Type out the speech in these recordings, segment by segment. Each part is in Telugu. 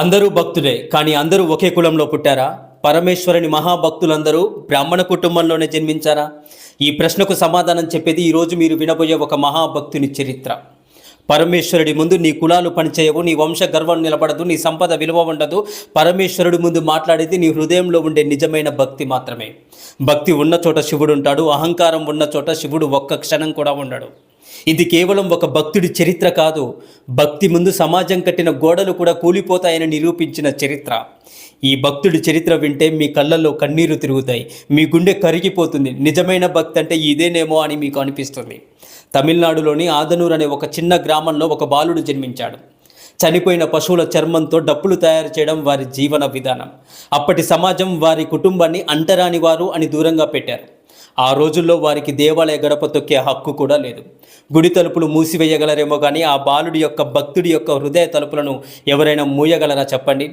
అందరూ భక్తులే, కానీ అందరూ ఒకే కులంలో పుట్టారా? పరమేశ్వరుని మహాభక్తులందరూ బ్రాహ్మణ కుటుంబంలోనే జన్మించారా? ఈ ప్రశ్నకు సమాధానం చెప్పేది ఈరోజు మీరు వినబోయే ఒక మహాభక్తుని చరిత్ర. పరమేశ్వరుడి ముందు నీ కులాలు పనిచేయవు, నీ వంశ గర్వం నిలబడదు, నీ సంపద విలువ ఉండదు. పరమేశ్వరుడి ముందు మాట్లాడేది నీ హృదయంలో ఉండే నిజమైన భక్తి మాత్రమే. భక్తి ఉన్న చోట శివుడు ఉంటాడు, అహంకారం ఉన్న చోట శివుడు ఒక్క క్షణం కూడా ఉండడు. ఇది కేవలం ఒక భక్తుడి చరిత్ర కాదు, భక్తి ముందు సమాజం కట్టిన గోడలు కూడా కూలిపోతాయని నిరూపించిన చరిత్ర. ఈ భక్తుడి చరిత్ర వింటే మీ కళ్ళల్లో కన్నీరు తిరుగుతాయి, మీ గుండె కరిగిపోతుంది. నిజమైన భక్తి అంటే ఇదేనేమో అని మీకు అనిపిస్తుంది. తమిళనాడులోని ఆదనూర్ అనే ఒక చిన్న గ్రామంలో ఒక బాలుడు జన్మించాడు. చనిపోయిన పశువుల చర్మంతో డప్పులు తయారు చేయడం వారి జీవన విధానం. అప్పటి సమాజం వారి కుటుంబాన్ని అంటరాని వారు అని దూరంగా పెట్టారు. ఆ రోజుల్లో వారికి దేవాలయ గడప తొక్కే హక్కు కూడా లేదు. గుడి తలుపులు మూసివేయగలరేమో కానీ ఆ బాలుడి యొక్క భక్తుడి యొక్క హృదయ తలుపులను ఎవరైనా మూయగలరా చెప్పండి?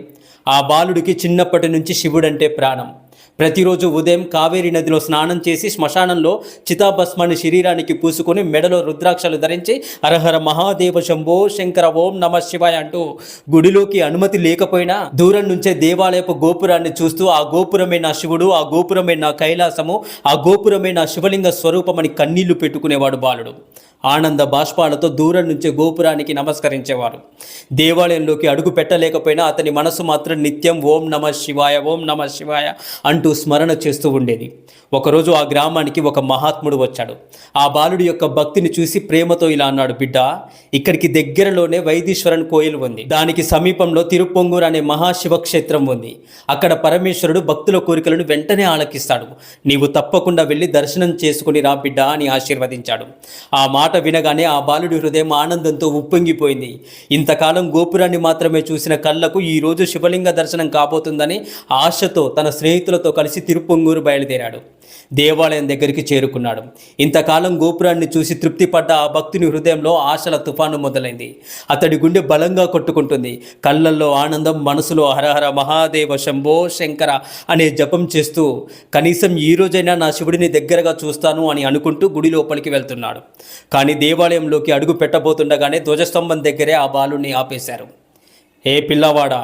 ఆ బాలుడికి చిన్నప్పటి నుంచి శివుడంటే ప్రాణం. ప్రతిరోజు ఉదయం కావేరీ నదిలో స్నానం చేసి శ్మశానంలో చితాభస్మాన్ని శరీరానికి పూసుకొని మెడలో రుద్రాక్షలు ధరించి హరహర మహాదేవ శంభో శంకర ఓం నమ శివాయ అంటూ గుడిలోకి అనుమతి లేకపోయినా దూరం నుంచే దేవాలయపు గోపురాన్ని చూస్తూ ఆ గోపురమే నా శివుడు, ఆ గోపురమే నా కైలాసము, ఆ గోపురమే నా శివలింగ స్వరూపమని కన్నీళ్లు పెట్టుకునేవాడు బాలుడు. ఆనంద బాష్పాలతో దూరం నుంచే గోపురానికి నమస్కరించేవారు. దేవాలయంలోకి అడుగు పెట్టలేకపోయినా అతని మనసు మాత్రం నిత్యం ఓం నమ శివాయ ఓం నమ శివాయ అంటూ స్మరణ చేస్తూ ఉండేది. ఒకరోజు ఆ గ్రామానికి ఒక మహాత్ముడు వచ్చాడు. ఆ బాలుడి యొక్క భక్తిని చూసి ప్రేమతో ఇలా అన్నాడు, బిడ్డ, ఇక్కడికి దగ్గరలోనే వైదీశ్వరన్ కోయిల్ ఉంది. దానికి సమీపంలో తిరుపొంగూరు అనే మహాశివక్షేత్రం ఉంది. అక్కడ పరమేశ్వరుడు భక్తుల కోరికలను వెంటనే ఆలకిస్తాడు. నీవు తప్పకుండా వెళ్ళి దర్శనం చేసుకుని రా బిడ్డ అని ఆశీర్వదించాడు. ఆ మాట వినగానే ఆ బాలుడి హృదయం ఆనందంతో ఉప్పొంగిపోయింది. ఇంతకాలం గోపురాన్ని మాత్రమే చూసిన కళ్ళకు ఈరోజు శివలింగ దర్శనం కాబోతుందని ఆశతో తన స్నేహితులతో కలిసి తిరుపొంగూరు బయలుదేరాడు. దేవాలయం దగ్గరికి చేరుకున్నాడు. ఇంతకాలం గోపురాన్ని చూసి తృప్తి పడ్డ ఆ భక్తుని హృదయంలో ఆశల తుఫాను మొదలైంది. అతడి గుండె బలంగా కొట్టుకుంటుంది. కళ్ళల్లో ఆనందం, మనసులో హరహర మహాదేవ శంభో శంకర అనే జపం చేస్తూ కనీసం ఈ రోజైనా నా శివుడిని దగ్గరగా చూస్తాను అని అనుకుంటూ గుడి లోపలికి వెళ్తున్నాడు. కానీ దేవాలయంలోకి అడుగు పెట్టబోతుండగానే ధ్వజస్తంభం దగ్గరే ఆ బాలుని ఆపేశారు. ఏ పిల్లవాడా,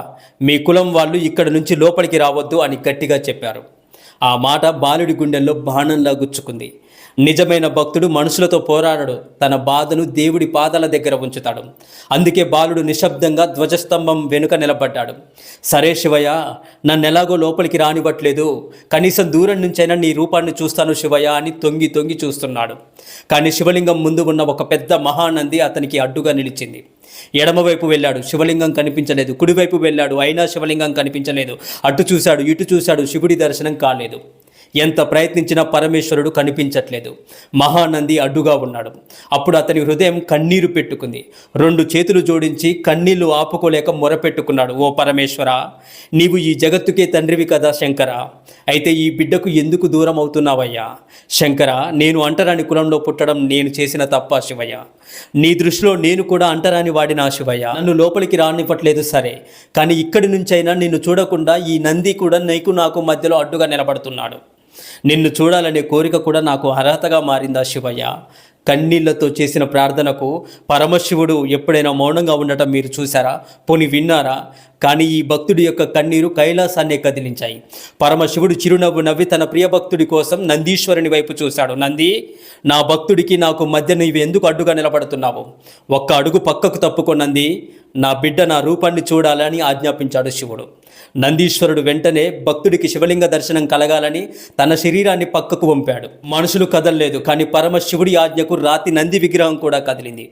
మీ కులం వాళ్ళు ఇక్కడ నుంచి లోపలికి రావద్దు అని గట్టిగా చెప్పారు. ఆ మాట బాలుడి గుండెల్లో బాణంలా గుచ్చుకుంది. నిజమైన భక్తుడు మనుషులతో పోరాడడు, తన బాధను దేవుడి పాదాల దగ్గర ఉంచుతాడు. అందుకే బాలుడు నిశ్శబ్దంగా ధ్వజస్తంభం వెనుక నిలబడ్డాడు. సరే శివయ్య, నన్నెలాగో లోపలికి రానివ్వట్లేదు, కనీసం దూరం నుంచైనా నీ రూపాన్ని చూస్తాను శివయ్య అని తొంగి తొంగి చూస్తున్నాడు. కానీ శివలింగం ముందు ఉన్న ఒక పెద్ద మహానంది అతనికి అడ్డుగా నిలిచింది. ఎడమవైపు వెళ్ళాడు, శివలింగం కనిపించలేదు. కుడివైపు వెళ్ళాడు, అయినా శివలింగం కనిపించలేదు. అటు చూశాడు, ఇటు చూశాడు, శివుడి దర్శనం కాలేదు. ఎంత ప్రయత్నించినా పరమేశ్వరుడు కనిపించట్లేదు. మహానంది అడ్డుగా ఉన్నాడు. అప్పుడు అతని హృదయం కన్నీరు పెట్టుకుంది. 2 చేతులు జోడించి కన్నీళ్లు ఆపుకోలేక మొరపెట్టుకున్నాడు. ఓ పరమేశ్వర, నీవు ఈ జగత్తుకే తండ్రివి కదా శంకర, అయితే ఈ బిడ్డకు ఎందుకు దూరం అవుతున్నావయ్యా? శంకర, నేను అంటరాని కులంలో పుట్టడం నేను చేసిన తప్ప శివయ్య. నీ దృష్టిలో నేను కూడా అంటరాని వాడినా శివయ్య. నన్ను లోపలికి రానివ్వట్లేదు సరే, కానీ ఇక్కడి నుంచైనా నిన్ను చూడకుండా ఈ నంది కూడా నీకు నాకు మధ్యలో అడ్డుగా నిలబడుతున్నాడు. నిన్ను చూడాలనే కోరిక కూడా నాకు అర్హతగా మారిందా శివయ్య? కన్నీళ్లతో చేసిన ప్రార్థనకు పరమశివుడు ఎప్పుడైనా మౌనంగా ఉండటం మీరు చూసారా? పోని విన్నారా? కానీ ఈ భక్తుడి యొక్క కన్నీరు కైలాసాన్నే కదిలించాయి. పరమశివుడు చిరునవ్వు నవ్వి తన ప్రియభక్తుడి కోసం నందీశ్వరుని వైపు చూశాడు. నంది, నా భక్తుడికి నాకు మధ్య నీవు ఎందుకు అడ్డుగా నిలబడుతున్నావు? ఒక్క అడుగు పక్కకు తప్పుకో నంది, నా బిడ్డ నా రూపాన్ని చూడాలని ఆజ్ఞాపించాడు శివుడు. నందీశ్వరుడు వెంటనే భక్తుడికి శివలింగ దర్శనం కలగాలని తన శరీరాన్ని పక్కకు వంపాడు. మనుషులు కదలలేదు, కానీ పరమశివుడి ఆజ్ఞకు రాతి నంది విగ్రహం కూడా కదిలింది.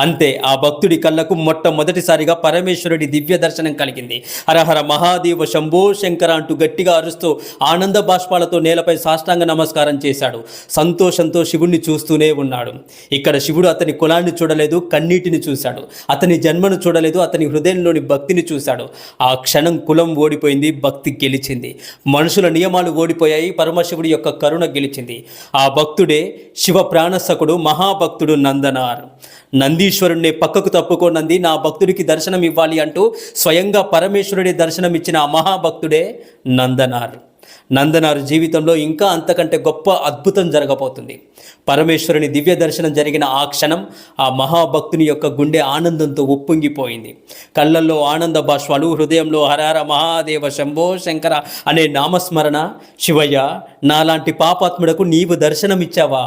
అంతే, ఆ భక్తుడి కళ్ళకు మొట్టమొదటిసారిగా పరమేశ్వరుడి దివ్య దర్శనం కలిగింది. హరహర మహాదేవ శంభో శంకర అంటూ గట్టిగా అరుస్తూ ఆనంద బాష్పాలతో నేలపై సాష్టాంగ నమస్కారం చేశాడు. సంతోషంతో శివుణ్ణి చూస్తూనే ఉన్నాడు. ఇక్కడ శివుడు అతని కులాన్ని చూడలేదు, కన్నీటిని చూశాడు. అతని జన్మను చూడలేదు, అతని హృదయంలోని భక్తిని చూశాడు. ఆ క్షణం కులం ఓడిపోయింది, భక్తి గెలిచింది. మనుషుల నియమాలు ఓడిపోయాయి, పరమశివుడి యొక్క కరుణ గెలిచింది. ఆ భక్తుడే శివ ప్రాణసకుడు మహాభక్తుడు నందనార్. నందీశ్వరుణ్ణి పక్కకు తప్పుకోనంది, నా భక్తుడికి దర్శనం ఇవ్వాలి అంటూ స్వయంగా పరమేశ్వరుడి దర్శనం ఇచ్చిన ఆ మహాభక్తుడే నందనార్. నందనారు జీవితంలో ఇంకా అంతకంటే గొప్ప అద్భుతం జరగబోతుంది. పరమేశ్వరుని దివ్య దర్శనం జరిగిన ఆ క్షణం ఆ మహాభక్తుని యొక్క గుండె ఆనందంతో ఉప్పొంగిపోయింది. కళ్ళల్లో ఆనంద బాష్పాలు, హృదయంలో హరహర మహాదేవ శంభో శంకర అనే నామస్మరణ. శివయ్య, నాలాంటి పాపాత్ముడకు నీవు దర్శనమిచ్చావా?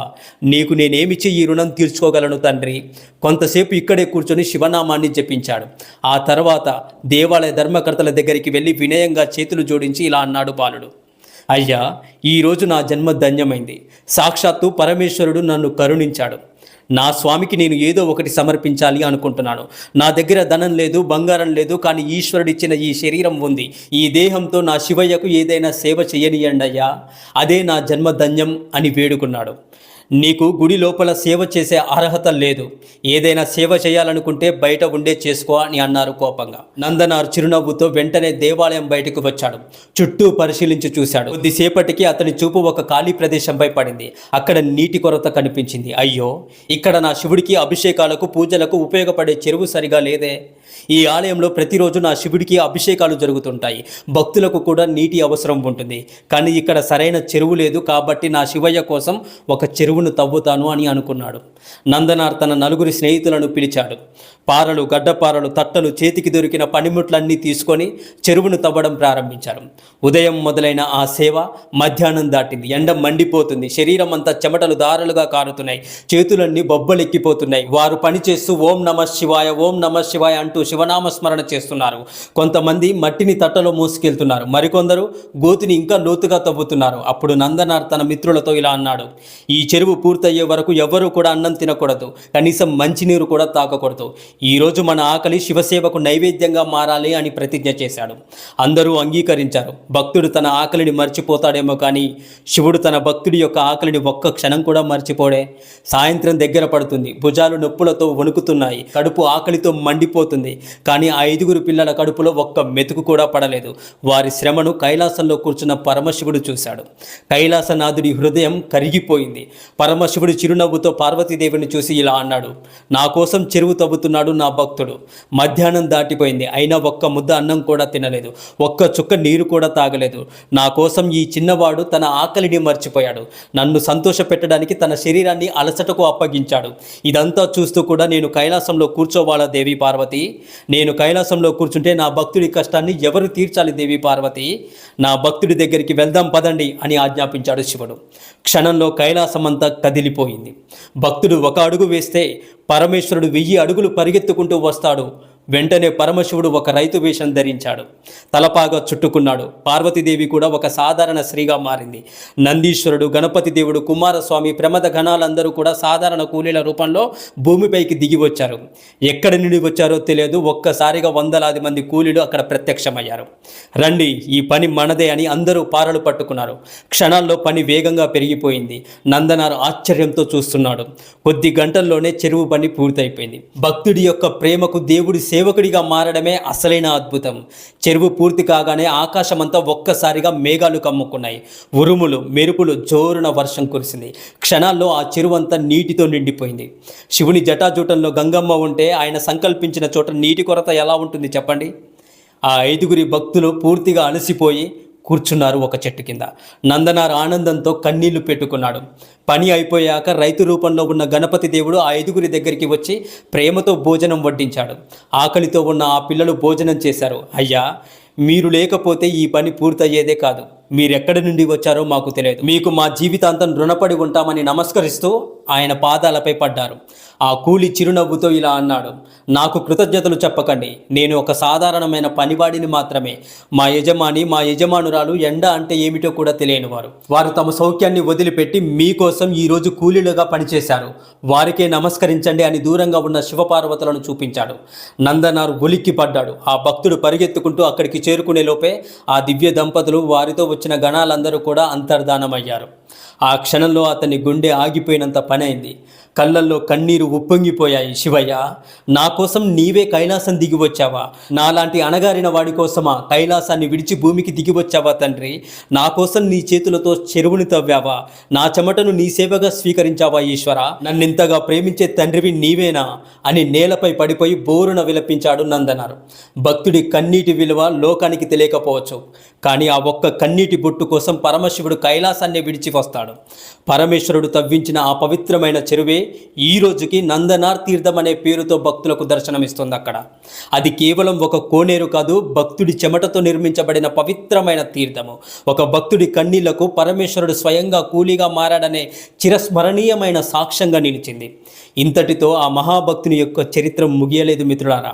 నీకు నేనేమిచ్చి ఈ రుణం తీర్చుకోగలను తండ్రి? కొంతసేపు ఇక్కడే కూర్చొని శివనామాన్ని జపించాడు. ఆ తర్వాత దేవాలయ ధర్మకర్తల దగ్గరికి వెళ్ళి వినయంగా చేతులు జోడించి ఇలా అన్నాడు బాలుడు. అయ్యా, ఈరోజు నా జన్మ ధన్యమైంది. సాక్షాత్తు పరమేశ్వరుడు నన్ను కరుణించాడు. నా స్వామికి నేను ఏదో ఒకటి సమర్పించాలి అనుకుంటున్నాను. నా దగ్గర ధనం లేదు, బంగారం లేదు, కానీ ఈశ్వరుడిచ్చిన ఈ శరీరం ఉంది. ఈ దేహంతో నా శివయ్యకు ఏదైనా సేవ చేయనియండి అయ్యా, అదే నా జన్మ ధన్యం అని వేడుకున్నాడు. నీకు గుడి లోపల సేవ చేసే అర్హత లేదు. ఏదైనా సేవ చేయాలనుకుంటే బయట ఉండే చేసుకో అని అన్నారు కోపంగా. నందనార్ చిరునవ్వుతో వెంటనే దేవాలయం బయటకు వచ్చాడు. చుట్టూ పరిశీలించి చూశాడు. కొద్దిసేపటికి అతని చూపు ఒక ఖాళీ ప్రదేశంపై పడింది. అక్కడ నీటి కొరత కనిపించింది. అయ్యో, ఇక్కడ నా శివుడికి అభిషేకాలకు పూజలకు ఉపయోగపడే చెరువు సరిగా లేదే. ఈ ఆలయంలో ప్రతిరోజు నా శివుడికి అభిషేకాలు జరుగుతుంటాయి. భక్తులకు కూడా నీటి అవసరం ఉంటుంది. కానీ ఇక్కడ సరైన చెరువు లేదు. కాబట్టి నా శివయ్య కోసం ఒక చెరువును తవ్వుతాను అని అనుకున్నాడు. నందనార్ తన నలుగురి స్నేహితులను పిలిచాడు. పారలు, గడ్డపారలు, తట్టలు, చేతికి దొరికిన పనిముట్లన్నీ తీసుకొని చెరువును తవ్వడం ప్రారంభించారు. ఉదయం మొదలైన ఆ సేవ మధ్యాహ్నం దాటింది. ఎండ మండిపోతుంది. శరీరం అంతా చెమటలు దారులుగా కారుతున్నాయి. చేతులన్నీ బొబ్బలెక్కిపోతున్నాయి. వారు పనిచేస్తూ ఓం నమ శివాయ, ఓం నమ శివాయ అంటూ శివనామస్మరణ చేస్తున్నారు. కొంతమంది మట్టిని తట్టలో మోసుకెళ్తున్నారు. మరికొందరు గోతిని ఇంకా లోతుగా తవ్వుతున్నారు. అప్పుడు నందనార్ తన మిత్రులతో ఇలా అన్నాడు. ఈ చెరువు పూర్తయ్యే వరకు ఎవ్వరూ కూడా అన్నం తినకూడదు. కనీసం మంచినీరు కూడా తాగకూడదు. ఈరోజు మన ఆకలి శివసేవకు నైవేద్యంగా మారాలి అని ప్రతిజ్ఞ చేశాడు. అందరూ అంగీకరించారు. భక్తుడు తన ఆకలిని మర్చిపోతాడేమో కానీ శివుడు తన భక్తుడి యొక్క ఆకలిని ఒక్క క్షణం కూడా మర్చిపోడే. సాయంత్రం దగ్గర పడుతుంది. భుజాలు నొప్పులతో వణుకుతున్నాయి. కడుపు ఆకలితో మండిపోతుంది. కానీ ఆ 5 పిల్లల కడుపులో ఒక్క మెతుకు కూడా పడలేదు. వారి శ్రమను కైలాసంలో కూర్చున్న పరమశివుడు చూశాడు. కైలాసనాథుడి హృదయం కరిగిపోయింది. పరమశివుడు చిరునవ్వుతో పార్వతీదేవిని చూసి ఇలా అన్నాడు. నా కోసం చెరువు తవ్వుతున్నాడు నా భక్తుడు. మధ్యాహ్నం దాటిపోయింది. అయినా ఒక్క ముద్ద అన్నం కూడా తినలేదు. ఒక్క చుక్క నీరు కూడా తాగలేదు. నా కోసం ఈ చిన్నవాడు తన ఆకలిని మర్చిపోయాడు. నన్ను సంతోష పెట్టడానికి తన శరీరాన్ని అలసటకు అప్పగించాడు. ఇదంతా చూస్తూ కూడా నేను కైలాసంలో కూర్చోవాలా దేవి పార్వతి? నేను కైలాసంలో కూర్చుంటే నా భక్తుడి కష్టాన్ని ఎవరు తీర్చాలి దేవి పార్వతి? నా భక్తుడి దగ్గరికి వెళ్దాం పదండి అని ఆజ్ఞాపించాడు శివుడు. క్షణంలో కైలాసమంతా కదిలిపోయింది. భక్తుడు ఒక అడుగు వేస్తే పరమేశ్వరుడు 1000 అడుగులు పరిగెత్తుకుంటూ వస్తాడు. వెంటనే పరమశివుడు ఒక రైతు వేషం ధరించాడు. తలపాగా చుట్టుకున్నాడు. పార్వతీదేవి కూడా ఒక సాధారణ స్త్రీగా మారింది. నందీశ్వరుడు, గణపతి దేవుడు, కుమారస్వామి, ప్రమద గణాలందరూ కూడా సాధారణ కూలీల రూపంలో భూమిపైకి దిగి వచ్చారు. ఎక్కడి నుండి వచ్చారో తెలియదు. ఒక్కసారిగా వందలాది మంది కూలీలు అక్కడ ప్రత్యక్షమయ్యారు. రండి, ఈ పని మనదే అని అందరూ పారలు పట్టుకున్నారు. క్షణాల్లో పని వేగంగా పెరిగిపోయింది. నందనార్ ఆశ్చర్యంతో చూస్తున్నాడు. కొద్ది గంటల్లోనే చెరువు పని పూర్తయిపోయింది. భక్తుడి యొక్క ప్రేమకు దేవుడి సేవకుడిగా మారడమే అసలైన అద్భుతం. చెరువు పూర్తి కాగానే ఆకాశమంతా ఒక్కసారిగా మేఘాలు కమ్ముకున్నాయి. ఉరుములు, మెరుపులు, జోరున వర్షం కురిసింది. క్షణాల్లో ఆ చెరువంతా నీటితో నిండిపోయింది. శివుని జటాజూటంలో గంగమ్మ ఉంటే ఆయన సంకల్పించిన చోట నీటి కొరత ఎలా ఉంటుంది చెప్పండి? ఆ 5 భక్తులు పూర్తిగా అలసిపోయి కూర్చున్నారు ఒక చెట్టు కింద. నందనార్ ఆనందంతో కన్నీళ్లు పెట్టుకున్నాడు. పని అయిపోయాక రైతు రూపంలో ఉన్న గణపతి దేవుడు ఆ 5 దగ్గరికి వచ్చి ప్రేమతో భోజనం వడ్డించాడు. ఆకలితో ఉన్న ఆ పిల్లలు భోజనం చేశారు. అయ్యా, మీరు లేకపోతే ఈ పని పూర్తయ్యేదే కాదు. మీరెక్కడి నుండి వచ్చారో మాకు తెలియదు. మీకు మా జీవితాంతం రుణపడి ఉంటామని నమస్కరిస్తూ ఆయన పాదాలపై పడ్డారు. ఆ కూలి చిరునవ్వుతో ఇలా అన్నాడు. నాకు కృతజ్ఞతలు చెప్పకండి. నేను ఒక సాధారణమైన పనివాడిని మాత్రమే. మా యజమాని, మా యజమానురాలు ఎండ అంటే ఏమిటో కూడా తెలియనివారు. వారు తమ సౌఖ్యాన్ని వదిలిపెట్టి మీకోసం ఈరోజు కూలీలుగా పనిచేశారు. వారికే నమస్కరించండి అని దూరంగా ఉన్న శివపార్వతులను చూపించాడు. నందనార్ ఉలిక్కి పడ్డాడు. ఆ భక్తుడు పరిగెత్తుకుంటూ అక్కడికి చేరుకునే లోపే ఆ దివ్య దంపతులు, వారితో వచ్చిన గణాలందరూ కూడా అంతర్ధానమయ్యారు. ఆ క్షణంలో అతని గుండె ఆగిపోయినంత పని అయింది. కళ్ళల్లో కన్నీరు ఉప్పొంగిపోయాయి. శివయ్య, నా కోసం నీవే కైలాసం దిగి వచ్చావా? నాలాంటి అణగారిన వాడి కోసమా కైలాసాన్ని విడిచి భూమికి దిగి వచ్చావా తండ్రి? నా కోసం నీ చేతులతో చెరువుని తవ్వావా? నా చెమటను నీ సేవగా స్వీకరించావా ఈశ్వర? నన్నింతగా ప్రేమించే తండ్రివి నీవేనా అని నేలపై పడిపోయి బోరున విలపించాడు నందనార్. భక్తుడి కన్నీటి విలువ లోకానికి తెలియకపోవచ్చు, కానీ ఆ ఒక్క కన్నీటి బొట్టు కోసం పరమశివుడు కైలాసాన్ని విడిచి వస్తాడు. పరమేశ్వరుడు తవ్వించిన ఆ పవిత్రమైన చెరువే ఈ రోజుకి నందనార్ తీర్థం అనే పేరుతో భక్తులకు దర్శనమిస్తుంది. అక్కడ అది కేవలం ఒక కోనేరు కాదు, భక్తుడి చెమటతో నిర్మించబడిన పవిత్రమైన తీర్థము. ఒక భక్తుడి కన్నీళ్లకు పరమేశ్వరుడు స్వయంగా కూలీగా మారాడనే చిరస్మరణీయమైన సాక్ష్యంగా నిలిచింది. ఇంతటితో ఆ మహాభక్తుని యొక్క చరిత్ర ముగియలేదు మిత్రులారా.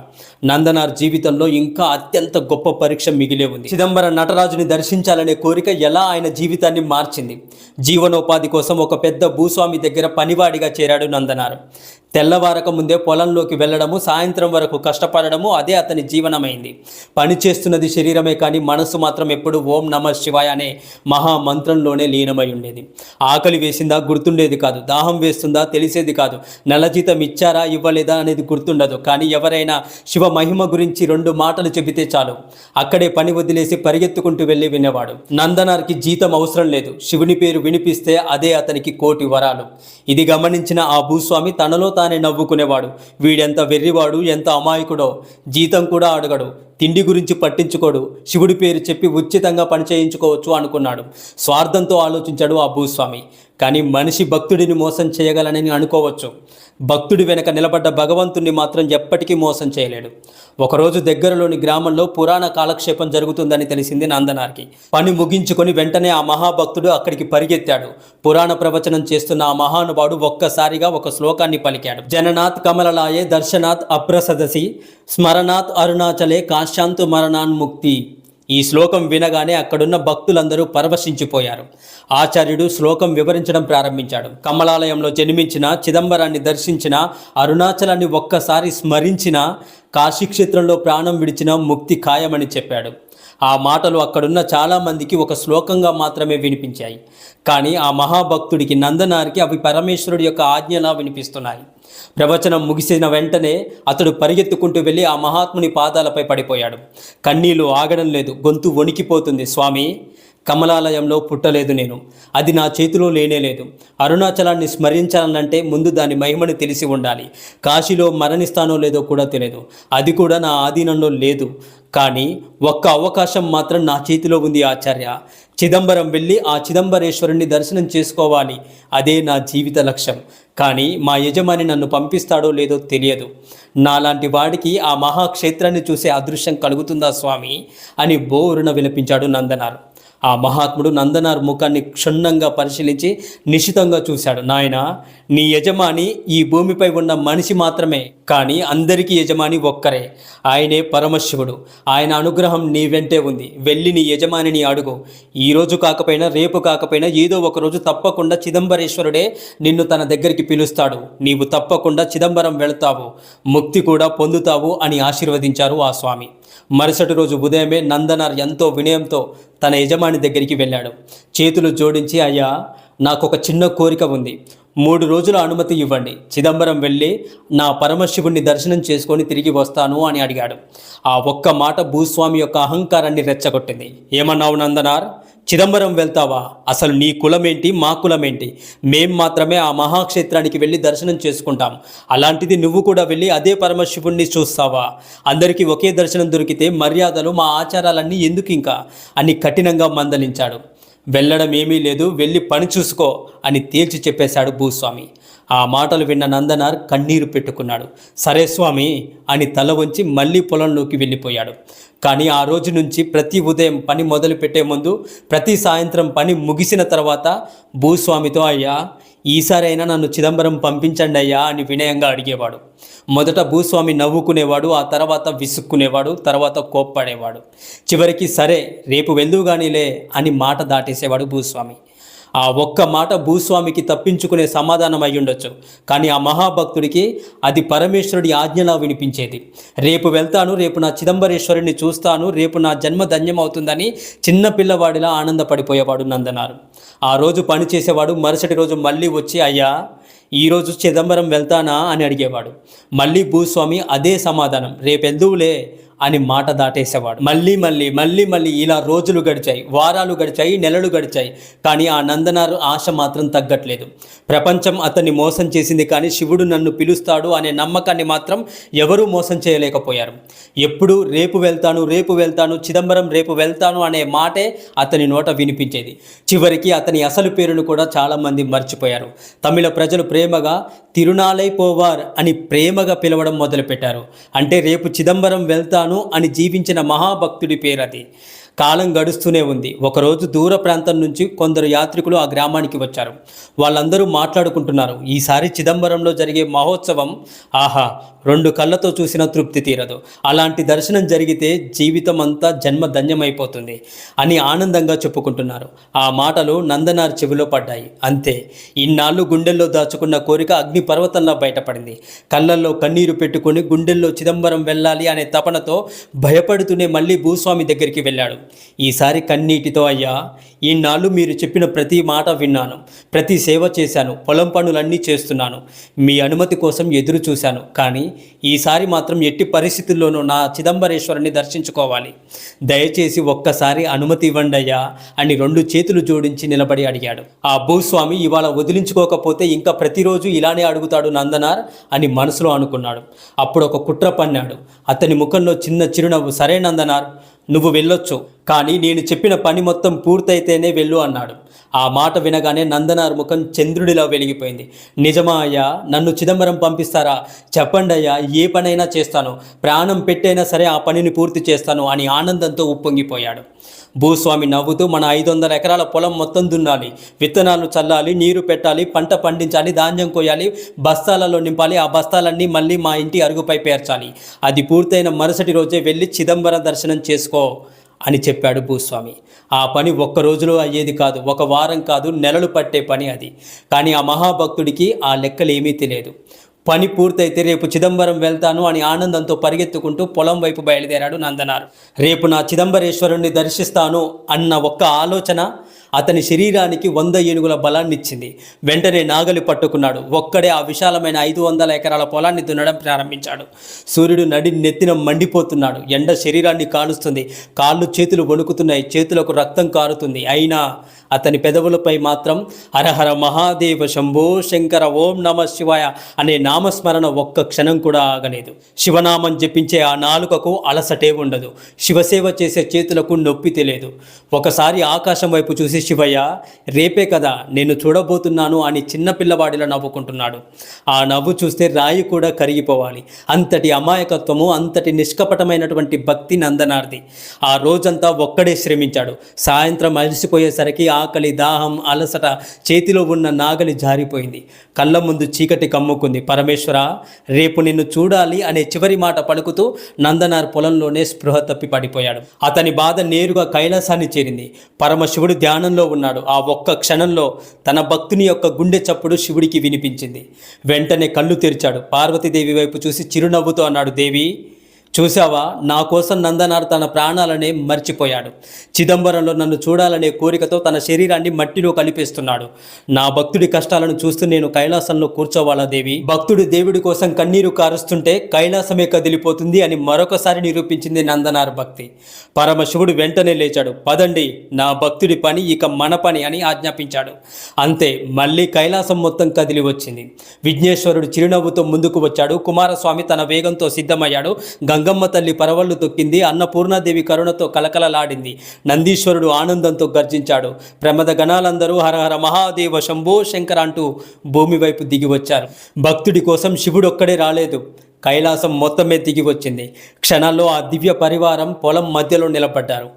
నందనార్ జీవితంలో ఇంకా అత్యంత గొప్ప పరీక్ష మిగిలే ఉంది. చిదంబరం నటరాజుని దర్శించాలనే కోరిక ఎలా ఆయన జీవితాన్ని మార్చింది. జీవనోపాధి కోసం ఒక పెద్ద భూస్వామి దగ్గర పనివాడిగా చేరాడు నందనార్. తెల్లవారక ముందే పొలంలోకి వెళ్ళడము, సాయంత్రం వరకు కష్టపడడము అదే అతని జీవనమైంది. పని చేస్తున్నది శరీరమే కానీ మనసు మాత్రం ఎప్పుడు ఓం నమ శివాయ అనే మహామంత్రంలోనే లీనమై ఉండేది. ఆకలి వేసిందా గుర్తుండేది కాదు, దాహం వేస్తుందా తెలిసేది కాదు, నెల జీతం ఇచ్చారా ఇవ్వలేదా అనేది గుర్తుండదు. కానీ ఎవరైనా శివ మహిమ గురించి 2 మాటలు చెబితే చాలు అక్కడే పని వదిలేసి పరిగెత్తుకుంటూ వెళ్ళి వినేవాడు. నందనార్కి జీతం అవసరం లేదు, శివుని పేరు వినిపిస్తే అదే అతనికి కోటి వరాలు. ఇది గమనించిన ఆ భూస్వామి తనలో తానే నవ్వుకునేవాడు. వీడెంత వెర్రివాడు, ఎంత అమాయకుడో, జీతం కూడా అడగడు, తిండి గురించి పట్టించుకోడు, శివుడి పేరు చెప్పి ఉచితంగా పని చేయించుకోవచ్చు అనుకున్నాడు. స్వార్థంతో ఆలోచించాడు ఆ భూస్వామి. కానీ మనిషి భక్తుడిని మోసం చేయగలనని అనుకోవచ్చు, భక్తుడి వెనక నిలబడ్డ భగవంతుణ్ణి మాత్రం ఎప్పటికీ మోసం చేయలేడు. ఒకరోజు దగ్గరలోని గ్రామంలో పురాణ కాలక్షేపం జరుగుతుందని తెలిసింది నందనార్కి. పని ముగించుకొని వెంటనే ఆ మహాభక్తుడు అక్కడికి పరిగెత్తాడు. పురాణ ప్రవచనం చేస్తున్న ఆ మహానుభావుడు ఒక్కసారిగా ఒక శ్లోకాన్ని పలికాడు. జననాథ్ కమలలాయే దర్శనాథ్ అప్రసదసి స్మరణాత్ అరుణాచలే కాశాంతు మరణాన్ముక్తి. ఈ శ్లోకం వినగానే అక్కడున్న భక్తులందరూ పరవశించిపోయారు. ఆచార్యుడు శ్లోకం వివరించడం ప్రారంభించాడు. కమలాలయంలో జన్మించిన, చిదంబరాన్ని దర్శించిన, అరుణాచలాన్ని ఒక్కసారి స్మరించిన, కాశీక్షేత్రంలో ప్రాణం విడిచిన ముక్తి ఖాయమని చెప్పాడు. ఆ మాటలు అక్కడున్న చాలామందికి ఒక శ్లోకంగా మాత్రమే వినిపించాయి. కానీ ఆ మహాభక్తుడికి నందనార్కి అవి పరమేశ్వరుడి యొక్క ఆజ్ఞలా వినిపిస్తున్నాయి. ప్రవచనం ముగిసిన వెంటనే అతడు పరిగెత్తుకుంటూ వెళ్ళి ఆ మహాత్ముని పాదాలపై పడిపోయాడు. కన్నీళ్లు ఆగడం లేదు, గొంతు వణికిపోతుంది. స్వామి, కమలాలయంలో పుట్టలేదు నేను, అది నా చేతిలో లేనేలేదు. అరుణాచలాన్ని స్మరించాలంటే ముందు దాని మహిమను తెలిసి ఉండాలి. కాశీలో మరణిస్తానో లేదో కూడా తెలియదు, అది కూడా నా ఆధీనంలో లేదు. కానీ ఒక్క అవకాశం మాత్రం నా చేతిలో ఉంది ఆచార్య. చిదంబరం వెళ్ళి ఆ చిదంబరేశ్వరుణ్ణి దర్శనం చేసుకోవాలి, అదే నా జీవిత లక్ష్యం. కానీ మా యజమాని నన్ను పంపిస్తాడో లేదో తెలియదు. నాలాంటి వాడికి ఆ మహాక్షేత్రాన్ని చూసే అదృశ్యం కలుగుతుందా స్వామి అని బోరున విలపించాడు నందనార్. ఆ మహాత్ముడు నందనార్ ముఖాన్ని క్షుణ్ణంగా పరిశీలించి నిశితంగా చూశాడు. నాయనా, నీ యజమాని ఈ భూమిపై ఉన్న మనిషి మాత్రమే, కానీ అందరికీ యజమాని ఒక్కరే, ఆయనే పరమశివుడు. ఆయన అనుగ్రహం నీ వెంటే ఉంది. వెళ్ళి నీ యజమానిని అడుగు. ఈరోజు కాకపోయినా రేపు కాకపోయినా ఏదో ఒకరోజు తప్పకుండా చిదంబరేశ్వరుడే నిన్ను తన దగ్గరికి పిలుస్తాడు. నీవు తప్పకుండా చిదంబరం వెళతావు, ముక్తి కూడా పొందుతావు అని ఆశీర్వదించారు ఆ స్వామి. మరుసటి రోజు ఉదయమే నందనార్ ఎంతో వినయంతో తన యజమాని దగ్గరికి వెళ్ళాడు. చేతులు జోడించి, అయ్యా, నాకు ఒక చిన్న కోరిక ఉంది, 3 రోజుల అనుమతి ఇవ్వండి. చిదంబరం వెళ్ళి నా పరమశివుణ్ణి దర్శనం చేసుకొని తిరిగి వస్తాను అని అడిగాడు. ఆ ఒక్క మాట భూస్వామి యొక్క అహంకారాన్ని రెచ్చగొట్టింది. ఏమన్నావు నందనార్? చిదంబరం వెళ్తావా? అసలు నీ కులమేంటి, మా కులమేంటి? మేం మాత్రమే ఆ మహాక్షేత్రానికి వెళ్ళి దర్శనం చేసుకుంటాం. అలాంటిది నువ్వు కూడా వెళ్ళి అదే పరమశివుణ్ణి చూస్తావా? అందరికీ ఒకే దర్శనం దొరికితే మర్యాదలు, మా ఆచారాలన్నీ ఎందుకు ఇంకా అని కఠినంగా మందలించాడు. వెళ్ళడం ఏమీ లేదు, వెళ్ళి పని చూసుకో అని తేల్చి చెప్పేశాడు భూస్వామి. ఆ మాటలు విన్న నందనార్ కన్నీరు పెట్టుకున్నాడు. సరే స్వామి అని తల వంచి మళ్ళీ పొలంలోకి వెళ్ళిపోయాడు. కానీ ఆ రోజు నుంచి ప్రతి ఉదయం పని మొదలు పెట్టే ముందు, ప్రతి సాయంత్రం పని ముగిసిన తర్వాత భూస్వామితో, అయ్యా, ఈసారైనా నన్ను చిదంబరం పంపించండి అయ్యా అని వినయంగా అడిగేవాడు. మొదట భూస్వామి నవ్వుకునేవాడు, ఆ తర్వాత విసుక్కునేవాడు, తర్వాత కోప్పడేవాడు. చివరికి సరే రేపు వెళ్దువుగానిలే అని మాట దాటేసేవాడు భూస్వామి. ఆ ఒక్క మాట భూస్వామికి తప్పించుకునే సమాధానం అయి ఉండొచ్చు, కానీ ఆ మహాభక్తుడికి అది పరమేశ్వరుడి ఆజ్ఞలా వినిపించేది. రేపు వెళ్తాను, రేపు నా చిదంబరేశ్వరుడిని చూస్తాను, రేపు నా జన్మ ధన్యమవుతుందని చిన్న పిల్లవాడిలా ఆనందపడిపోయేవాడు నందనార్. ఆ రోజు పని చేసేవాడు. మరుసటి రోజు మళ్ళీ వచ్చి, అయ్యా, ఈరోజు చిదంబరం వెళ్తానా అని అడిగేవాడు. మళ్ళీ భూస్వామి అదే సమాధానం, రేపెళ్దువులే అని మాట దాటేసేవాడు. మళ్ళీ ఇలా రోజులు గడిచాయి, వారాలు గడిచాయి, నెలలు గడిచాయి. కానీ ఆ నందనార్ ఆశ మాత్రం తగ్గట్లేదు. ప్రపంచం అతన్ని మోసం చేసింది, కానీ శివుడు నన్ను పిలుస్తాడు అనే నమ్మకాన్ని మాత్రం ఎవరూ మోసం చేయలేకపోయారు. ఎప్పుడు రేపు వెళ్తాను, చిదంబరం రేపు వెళ్తాను అనే మాటే అతని నోట వినిపించేది. చివరికి అతని అసలు పేరును కూడా చాలామంది మర్చిపోయారు. తమిళ ప్రజలు ప్రేమగా తిరునాలై పోవార్ అని ప్రేమగా పిలవడం మొదలుపెట్టారు. అంటే రేపు చిదంబరం వెళ్తాను అని జీవించిన మహాభక్తుడి పేరది. కాలం గడుస్తూనే ఉంది. ఒకరోజు దూర ప్రాంతం నుంచి కొందరు యాత్రికులు ఆ గ్రామానికి వచ్చారు. వాళ్ళందరూ మాట్లాడుకుంటున్నారు, ఈసారి చిదంబరంలో జరిగే మహోత్సవం ఆహా, 2 కళ్ళతో చూసిన తృప్తి తీరదు. అలాంటి దర్శనం జరిగితే జీవితం అంతా జన్మ ధన్యమైపోతుంది అని ఆనందంగా చెప్పుకుంటున్నారు. ఆ మాటలు నందనార్ చెవిలో పడ్డాయి. అంతే, ఇన్నాళ్ళు గుండెల్లో దాచుకున్న కోరిక అగ్ని పర్వతంలా బయటపడింది. కళ్ళల్లో కన్నీరు పెట్టుకుని గుండెల్లో చిదంబరం వెళ్ళాలి అనే తపనతో భయపడుతూనే మళ్ళీ భూస్వామి దగ్గరికి వెళ్ళాడు. ఈసారి కన్నీటితో, అయ్యా, ఈనాళ్ళు మీరు చెప్పిన ప్రతి మాట విన్నాను, ప్రతి సేవ చేశాను, పొలం పనులన్నీ చేస్తున్నాను, మీ అనుమతి కోసం ఎదురు చూశాను. కానీ ఈసారి మాత్రం ఎట్టి పరిస్థితుల్లోనూ నా చిదంబరేశ్వరుని దర్శించుకోవాలి. దయచేసి ఒక్కసారి అనుమతి ఇవ్వండి అయ్యా అని 2 చేతులు జోడించి నిలబడి అడిగాడు. ఆ భూస్వామి ఇవాళ వదిలించుకోకపోతే ఇంకా ప్రతిరోజు ఇలానే అడుగుతాడు నందనార్ అని మనసులో అనుకున్నాడు. అప్పుడు ఒక కుట్ర పన్నాడు. అతని ముఖంలో చిన్న చిరునవ్వు, సరే నందనార్, నువ్వు వెళ్ళొచ్చు, కానీ నేను చెప్పిన పని మొత్తం పూర్తయితేనే వెళ్ళు అన్నాడు. ఆ మాట వినగానే నందనార్ ముఖం చంద్రుడిలా వెలిగిపోయింది. నిజమా అయ్యా, నన్ను చిదంబరం పంపిస్తారా? చెప్పండి అయ్యా, ఏ పనైనా చేస్తాను, ప్రాణం పెట్టైనా సరే ఆ పనిని పూర్తి చేస్తాను అని ఆనందంతో ఉప్పొంగిపోయాడు. భూస్వామి నవ్వుతూ, మన 500 ఎకరాల పొలం మొత్తం దున్నాలి, విత్తనాలు చల్లాలి, నీరు పెట్టాలి, పంట పండించాలి, ధాన్యం కోయాలి, బస్తాలలో నింపాలి, ఆ బస్తాలన్నీ మళ్ళీ మా ఇంటి అరుగుపై పేర్చాలి. అది పూర్తయిన మరుసటి రోజే వెళ్ళి చిదంబరం దర్శనం చేసుకో అని చెప్పాడు భూస్వామి. ఆ పని ఒక్క రోజులో అయ్యేది కాదు, 1 వారం కాదు, నెలలు పట్టే పని అది. కానీ ఆ మహాభక్తుడికి ఆ లెక్కలేమీ తెలియదు. పని పూర్తయితే రేపు చిదంబరం వెళ్తాను అని ఆనందంతో పరిగెత్తుకుంటూ పొలం వైపు బయలుదేరాడు నందనార్. రేపు నా చిదంబరేశ్వరుణ్ణి దర్శిస్తాను అన్న ఒక్క ఆలోచన అతని శరీరానికి 100 ఏనుగుల బలాన్నిచ్చింది. వెంటనే నాగలి పట్టుకున్నాడు. ఒక్కడే ఆ విశాలమైన 500 ఎకరాల పొలాన్ని దున్నడం ప్రారంభించాడు. సూర్యుడు నెత్తిన మండిపోతున్నాడు. ఎండ శరీరాన్ని కాలుస్తుంది. కాళ్ళు చేతులు వణుకుతున్నాయి. చేతులకు రక్తం కారుతుంది. అయినా అతని పెదవులపై మాత్రం హరహర మహాదేవ శంభో శంకర ఓం నమ శివాయ అనే నామస్మరణ ఒక్క క్షణం కూడా ఆగలేదు. శివనామం జపించే ఆ నాలుకకు అలసటే ఉండదు. శివసేవ చేసే చేతులకు నొప్పి తెలియదు. ఒకసారి ఆకాశం వైపు చూసి, శివయ్య, రేపే కదా నేను చూడబోతున్నాను అని చిన్నపిల్లవాడిలా నవ్వుకుంటున్నాడు. ఆ నవ్వు చూస్తే రాయి కూడా కరిగిపోవాలి. అంతటి అమాయకత్వము, అంతటి నిష్కపటమైనటువంటి భక్తి నందనార్ది. ఆ రోజంతా ఒక్కడే శ్రమించాడు. సాయంత్రం అలసిపోయేసరికి ఆకలి, దాహం, అలసట, చేతిలో ఉన్న నాగలి జారిపోయింది. కళ్ళ ముందు చీకటి కమ్ముకుంది. పరమేశ్వర, రేపు నిన్ను చూడాలి అనే చివరి మాట పలుకుతూ నందనార్ పొలంలోనే స్పృహ తప్పి పడిపోయాడు. అతని బాధ నేరుగా కైలాసాన్ని చేరింది. పరమశివుడు ధ్యానంలో ఉన్నాడు. ఆ ఒక్క క్షణంలో తన భక్తుని యొక్క గుండె చప్పుడు శివుడికి వినిపించింది. వెంటనే కళ్ళు తెరిచాడు. పార్వతీదేవి వైపు చూసి చిరునవ్వుతో అన్నాడు, దేవి, చూసావా, నా కోసం నందనార్ తన ప్రాణాలనే మర్చిపోయాడు. చిదంబరంలో నన్ను చూడాలనే కోరికతో తన శరీరాన్ని మట్టిలో కలిపేస్తున్నాడు. నా భక్తుడి కష్టాలను చూస్తూ నేను కైలాసంలో కూర్చోవాలా దేవి? భక్తుడు దేవుడి కోసం కన్నీరు కారుస్తుంటే కైలాసమే కదిలిపోతుంది అని మరొకసారి నిరూపించింది నందనార్ భక్తి. పరమశివుడు వెంటనే లేచాడు. పదండి, నా భక్తుడి పని ఇక మన పని అని ఆజ్ఞాపించాడు. అంతే, మళ్ళీ కైలాసం మొత్తం కదిలి వచ్చింది. విఘ్నేశ్వరుడు చిరునవ్వుతో ముందుకు వచ్చాడు. కుమారస్వామి తన వేగంతో సిద్ధమయ్యాడు. గంగమ్మ తల్లి పరవళ్ళు తొక్కింది. అన్నపూర్ణాదేవి కరుణతో కలకలలాడింది. నందీశ్వరుడు ఆనందంతో గర్జించాడు. ప్రమద గణాలందరూ హరహర మహాదేవ శంభో శంకర అంటూ భూమి వైపు దిగి వచ్చారు. భక్తుడి కోసం శివుడొక్కడే రాలేదు, కైలాసం మొత్తమే దిగి వచ్చింది. క్షణాల్లో ఆ దివ్య పరివారం పొలం మధ్యలో నిలబడ్డారు.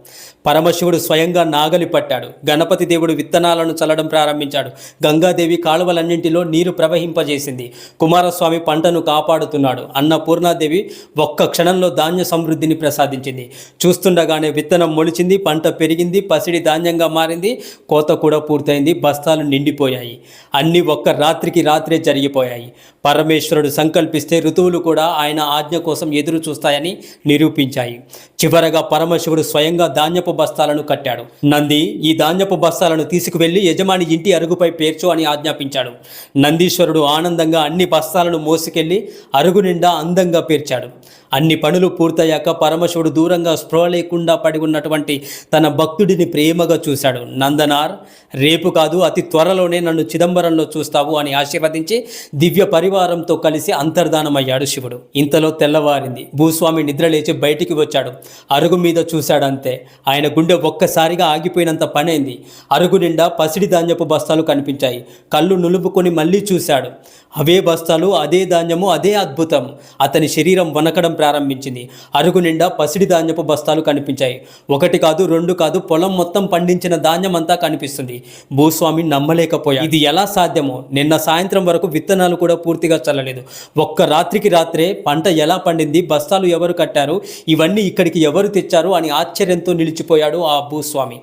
పరమశివుడు స్వయంగా నాగలి పట్టాడు. గణపతి దేవుడు విత్తనాలను చల్లడం ప్రారంభించాడు. గంగాదేవి కాలువలన్నింటిలో నీరు ప్రవహింపజేసింది. కుమారస్వామి పంటను కాపాడుతున్నాడు. అన్నపూర్ణాదేవి ఒక్క క్షణంలో ధాన్య సమృద్ధిని ప్రసాదించింది. చూస్తుండగానే విత్తనం మొలిచింది, పంట పెరిగింది, పసిడి ధాన్యంగా మారింది, కోత కూడా పూర్తయింది, బస్తాలు నిండిపోయాయి. అన్నీ ఒక్క రాత్రికి రాత్రే జరిగిపోయాయి. పరమేశ్వరుడు సంకల్పిస్తే ఋతువులు కూడా ఆయన ఆజ్ఞ కోసం ఎదురు చూస్తాయని నిరూపించాయి. చివరగా పరమశివుడు స్వయంగా ధాన్యపు బస్తాలను కట్టాడు. నంది ఈ ధాన్యపు బస్తాలను తీసుకువెళ్లి యజమాని ఇంటి అరుగుపై పేర్చు అని ఆజ్ఞాపించాడు. నందీశ్వరుడు ఆనందంగా అన్ని బస్తాలను మోసుకెళ్లి అరుగు నిండా అందంగా పేర్చాడు. అన్ని పనులు పూర్తయ్యాక పరమశివుడు దూరంగా స్పృహ లేకుండా పడి ఉన్నటువంటి తన భక్తుడిని ప్రేమగా చూశాడు. నందనార్, రేపు కాదు అతి త్వరలోనే నన్ను చిదంబరంలో చూస్తావు అని ఆశీర్వదించి దివ్య పరివారంతో కలిసి అంతర్ధానమయ్యాడు శివుడు. ఇంతలో తెల్లవారింది. భూస్వామి నిద్రలేచి బయటికి వచ్చాడు. అరుగు మీద చూశాడంతే. ఆయన గుండె ఒక్కసారిగా ఆగిపోయినంత పనైంది. అరుగు నిండా పసిడి ధాన్యపు బస్తాలు కనిపించాయి. కళ్ళు నులుపుకొని మళ్ళీ చూశాడు. అవే బస్తాలు, అదే ధాన్యము, అదే అద్భుతం. అతని శరీరం వణకడం ప్రారంభించింది. అరుగు నిండా పసిడి ధాన్యపు బస్తాలు కనిపించాయి. ఒకటి కాదు, రెండు కాదు, పొలం మొత్తం పండించిన ధాన్యం అంతా కనిపిస్తుంది. భూస్వామి నమ్మలేకపోయాడు. ఇది ఎలా సాధ్యమో? నిన్న సాయంత్రం వరకు విత్తనాలు కూడా పూర్తిగా చల్లలేదు. ఒక్క రాత్రికి రాత్రే పంట ఎలా పండింది? బస్తాలు ఎవరు కట్టారు? ఇవన్నీ ఇక్కడికి ఎవరు తెచ్చారు అని ఆశ్చర్యంతో నిలిచిపోయాడు ఆ భూస్వామి.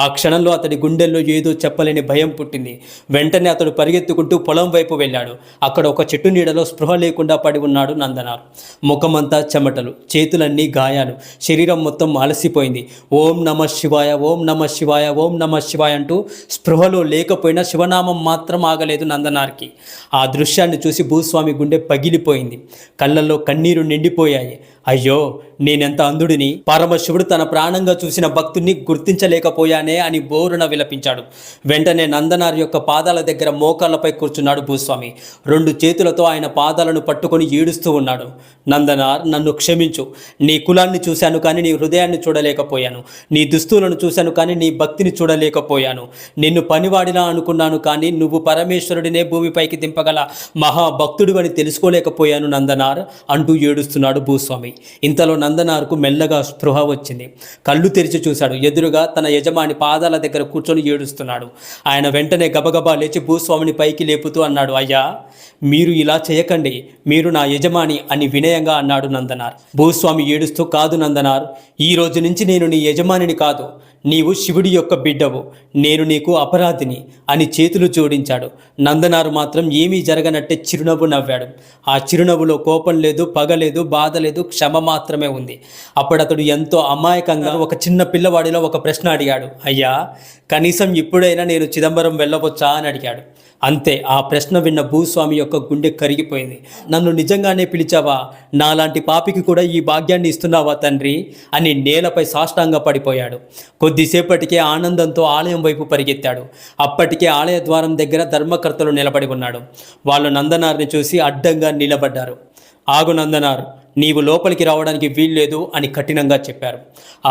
ఆ క్షణంలో అతడి గుండెల్లో ఏదో చెప్పలేని భయం పుట్టింది. వెంటనే అతడు పరిగెత్తుకుంటూ పొలం వైపు వెళ్ళాడు. అక్కడ ఒక చెట్టు నీడలో స్పృహ లేకుండా పడి ఉన్నాడు నందనార్. ముఖమంతా చెమటలు, చేతులన్నీ గాయాలు, శరీరం మొత్తం అలసిపోయింది. ఓం నమ శివాయ, ఓం నమ శివాయ, ఓం నమ శివాయ అంటూ స్పృహలో లేకపోయినా శివనామం మాత్రం ఆగలేదు నందనార్కి. ఆ దృశ్యాన్ని చూసి భూస్వామి గుండె పగిలిపోయింది. కళ్ళల్లో కన్నీరు నిండిపోయాయి. అయ్యో, నేనెంత అంధుడిని! పరమశివుడు తన ప్రాణంగా చూసిన భక్తుణ్ణి గుర్తించలేకపోయానే అని బోరున విలపించాడు. వెంటనే నందనార్ యొక్క పాదాల దగ్గర మోకాళ్లపై కూర్చున్నాడు భూస్వామి. రెండు చేతులతో ఆయన పాదాలను పట్టుకొని ఏడుస్తూ ఉన్నాడు. నందనార్, నన్ను క్షమించు. నీ కులాన్ని చూశాను కానీ నీ హృదయాన్ని చూడలేకపోయాను. నీ దుస్తులను చూశాను కానీ నీ భక్తిని చూడలేకపోయాను. నిన్ను పనివాడిలా అనుకున్నాను కానీ నువ్వు పరమేశ్వరుడినే భూమిపైకి దింపగల మహాభక్తుడు అని తెలుసుకోలేకపోయాను నందనార్ అంటూ ఏడుస్తున్నాడు భూస్వామి. ఇంతలో నందనార్కు మెల్లగా స్పృహ వచ్చింది. కళ్ళు తెరిచి చూశాడు. ఎదురుగా తన యజమాని పాదాల దగ్గర కూర్చొని ఏడుస్తున్నాడు. ఆయన వెంటనే గబగబా లేచి భూస్వామిని పైకి లేపుతూ అన్నాడు, అయ్యా, మీరు ఇలా చేయకండి, మీరు నా యజమాని అని వినయంగా అన్నాడు నందనార్. భూస్వామి ఏడుస్తూ, కాదు నందనార్, ఈ రోజు నుంచి నేను నీ యజమానిని కాదు, నీవు శివుడి యొక్క బిడ్డవు, నేను నీకు అపరాధిని అని చేతులు జోడించాడు. నందనారు మాత్రం ఏమీ జరగనట్టే చిరునవ్వు నవ్వాడు. ఆ చిరునవ్వులో కోపం లేదు, పగ లేదు, బాధ లేదు, క్షమ మాత్రమే ఉంది. అప్పుడతడు ఎంతో అమాయకంగా ఒక చిన్న పిల్లవాడిలో ఒక ప్రశ్న అడిగాడు, అయ్యా, కనీసం ఇప్పుడైనా నేను చిదంబరం వెళ్ళవచ్చా అని అడిగాడు. అంతే. ఆ ప్రశ్న విన్న భూస్వామి యొక్క గుండె కరిగిపోయింది. నన్ను నిజంగానే పిలిచావా? నాలాంటి పాపికి కూడా ఈ భాగ్యాన్ని ఇస్తున్నావా తండ్రి అని నేలపై సాష్టాంగ పడిపోయాడు. కొద్దిసేపటికే ఆనందంతో ఆలయం వైపు పరిగెత్తాడు. అప్పటికే ఆలయ ద్వారం దగ్గర ధర్మకర్తలు నిలబడి ఉన్నాడు. వాళ్ళు నందనార్ని చూసి అడ్డంగా నిలబడ్డారు. ఆగు నందనార్, నీవు లోపలికి రావడానికి వీల్లేదు అని కఠినంగా చెప్పారు.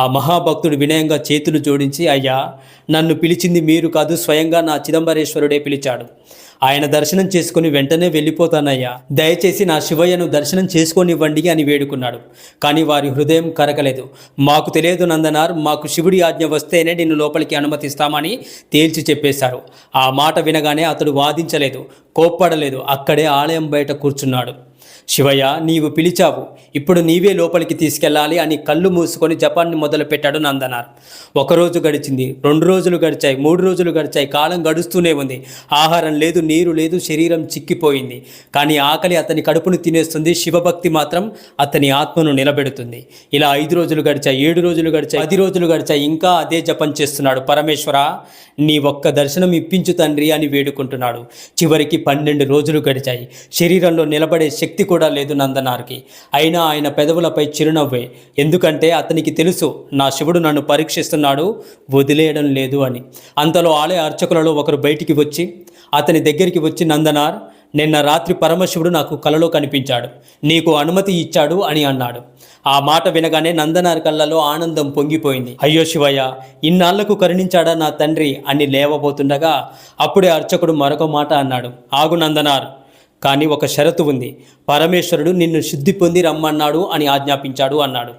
ఆ మహాభక్తుడు వినయంగా చేతులు జోడించి, అయ్యా, నన్ను పిలిచింది మీరు కాదు, స్వయంగా నా చిదంబరేశ్వరుడే పిలిచాడు. ఆయన దర్శనం చేసుకుని వెంటనే వెళ్ళిపోతానయ్యా, దయచేసి నా శివయ్యను దర్శనం చేసుకోనివ్వండి అని వేడుకున్నాడు. కానీ వారి హృదయం కరగలేదు. మాకు తెలియదు నందనార్, మాకు శివుడి ఆజ్ఞ వస్తేనే నిన్ను లోపలికి అనుమతిస్తామని తేల్చి చెప్పేశారు. ఆ మాట వినగానే అతడు వాదించలేదు, కోప్పడలేదు. అక్కడే ఆలయం బయట కూర్చున్నాడు. శివయ్య, నీవు పిలిచావు, ఇప్పుడు నీవే లోపలికి తీసుకెళ్ళాలి అని కళ్ళు మూసుకొని జపాన్ని మొదలుపెట్టాడు నందనార్. ఒకరోజు గడిచింది, 2 రోజులు గడిచాయి, 3 రోజులు గడిచాయి. కాలం గడుస్తూనే ఉంది. ఆహారం లేదు, నీరు లేదు, శరీరం చిక్కిపోయింది. కానీ ఆకలి అతని కడుపును తినేస్తుంది, శివభక్తి మాత్రం అతని ఆత్మను నిలబెడుతుంది. ఇలా 5 రోజులు గడిచాయి, 7 రోజులు గడిచాయి, 10 రోజులు గడిచాయి. ఇంకా అదే జపం చేస్తున్నాడు. పరమేశ్వర, నీ ఒక్క దర్శనం ఇప్పించు తండ్రి అని వేడుకుంటున్నాడు. చివరికి 12 రోజులు గడిచాయి. శరీరంలో నిలబడే శక్తి కూడా లేదు నందనార్కి. అయినా ఆయన పెదవులపై చిరునవ్వే. ఎందుకంటే అతనికి తెలుసు, నా శివుడు నన్ను పరీక్షిస్తున్నాడు, వదిలేయడం లేదు అని. అంతలో ఆలయ అర్చకులలో ఒకరు బయటికి వచ్చి అతని దగ్గరికి వచ్చి, నందనార్, నిన్న రాత్రి పరమశివుడు నాకు కలలో కనిపించాడు, నీకు అనుమతి ఇచ్చాడు అని అన్నాడు. ఆ మాట వినగానే నందనార్ కళ్ళలో ఆనందం పొంగిపోయింది. అయ్యో శివయ్య, ఇన్నాళ్లకు కరుణించాడా నా తండ్రి అని లేవబోతుండగా అప్పుడే అర్చకుడు మరొక మాట అన్నాడు. ఆగు నందనార్, కానీ ఒక షరతు ఉంది. పరమేశ్వరుడు నిన్ను శుద్ధి పొంది రమ్మన్నాడు అని ఆజ్ఞాపించాడు అన్నాడు.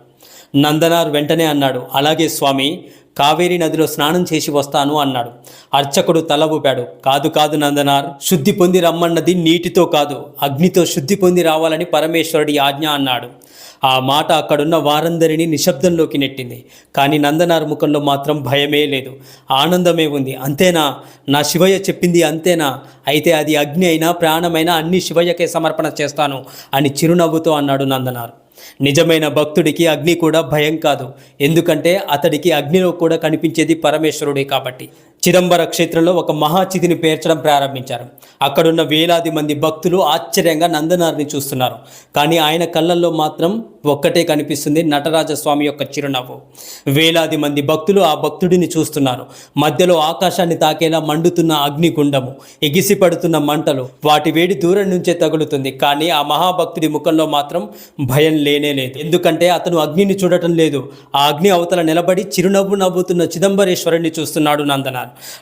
నందనార్ వెంటనే అన్నాడు, అలాగే స్వామి, కావేరీ నదిలో స్నానం చేసి వస్తాను అన్నాడు. అర్చకుడు తల ఊపాడు. కాదు కాదు నందనార్, శుద్ధి పొంది రమ్మన్నది నీటితో కాదు, అగ్నితో శుద్ధి పొంది రావాలని పరమేశ్వరుడి ఆజ్ఞ అన్నాడు. ఆ మాట అక్కడున్న వారందరినీ నిశ్శబ్దంలోకి నెట్టింది. కానీ నందనార్ ముఖంలో మాత్రం భయమే లేదు, ఆనందమే ఉంది. అంతేనా, నా శివయ్య చెప్పింది అంతేనా? అయితే అది అగ్ని అయినా ప్రాణమైనా అన్ని శివయ్యకే సమర్పణ చేస్తాను అని చిరునవ్వుతో అన్నాడు నందనార్. నిజమైన భక్తుడికి అగ్ని కూడా భయం కాదు, ఎందుకంటే అతడికి అగ్నిలో కూడా కనిపించేది పరమేశ్వరుడే కాబట్టి. చిదంబర క్షేత్రంలో ఒక మహాచితిని పేర్చడం ప్రారంభించారు. అక్కడున్న వేలాది మంది భక్తులు ఆశ్చర్యంగా నందనార్ని చూస్తున్నారు. కానీ ఆయన కళ్ళల్లో మాత్రం ఒక్కటే కనిపిస్తుంది, నటరాజస్వామి యొక్క చిరునవ్వు. వేలాది మంది భక్తులు ఆ భక్తుడిని చూస్తున్నారు. మధ్యలో ఆకాశాన్ని తాకేలా మండుతున్న అగ్నిగుండము, ఎగిసిపడుతున్న మంటలు, వాటి వేడి దూరం నుంచే తగులుతుంది. కానీ ఆ మహాభక్తుడి ముఖంలో మాత్రం భయం లేనే లేదు, ఎందుకంటే అతను అగ్నిని చూడటం లేదు. ఆ అగ్ని అవతల నిలబడి చిరునవ్వు నవ్వుతున్న చిదంబరేశ్వరుణ్ణి చూస్తున్నాడు